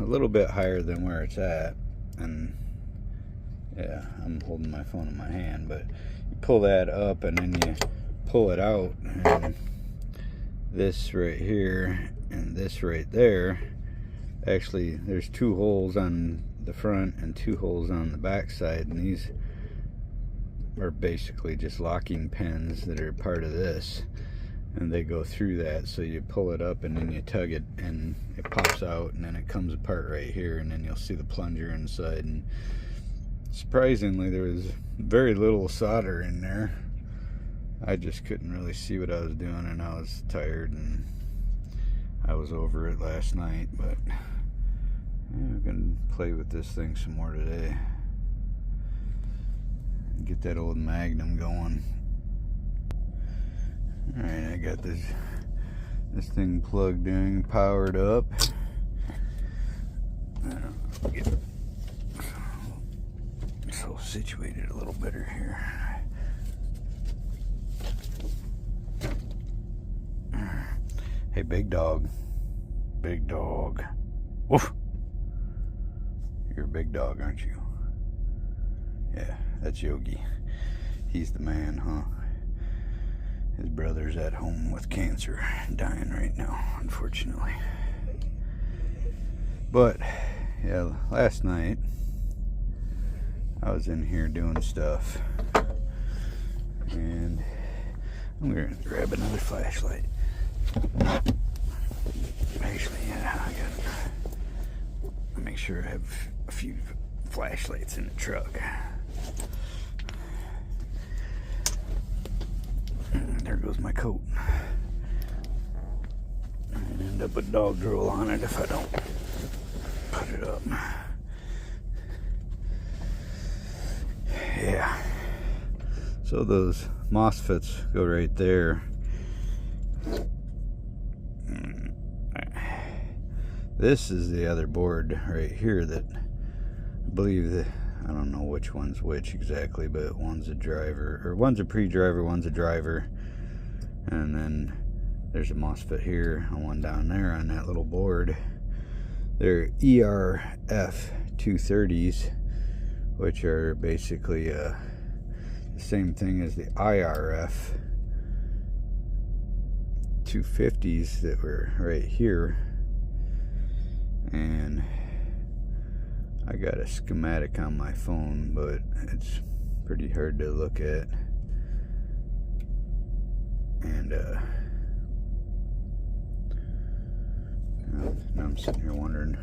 little bit higher than where it's at. And yeah, I'm holding my phone in my hand, but you pull that up and then you pull it out, and this right here and this right there, actually there's 2 holes on the front and 2 holes on the back side, and these are basically just locking pins that are part of this, and they go through that. So you pull it up and then you tug it and it pops out, and then it comes apart right here, and then you'll see the plunger inside. And surprisingly, there was very little solder in there. I just couldn't really see what I was doing, and I was tired, and I was over it last night. But yeah, I'm gonna play with this thing some more today. Get that old Magnum going. Alright, I got this thing plugged in, powered up. I'll get so situated a little better here. Hey, big dog. Big dog. Woof! You're a big dog, aren't you? Yeah, that's Yogi. He's the man, huh? His brother's at home with cancer, dying right now, unfortunately. But, yeah, last night, I was in here doing stuff. And I'm going to grab another flashlight. Actually, yeah, I got to make sure I have a few flashlights in the truck. There goes my coat. I'd end up with dog drool on it if I don't put it up. Yeah. So those MOSFETs go right there. This is the other board right here that I believe that, I don't know which one's which exactly, but one's a driver, or one's a pre-driver, one's a driver. And then there's a MOSFET here and one down there on that little board. They're ERF 230s, which are basically the same thing as the IRF 250s that were right here. And I got a schematic on my phone, but it's pretty hard to look at. And now I'm sitting here wondering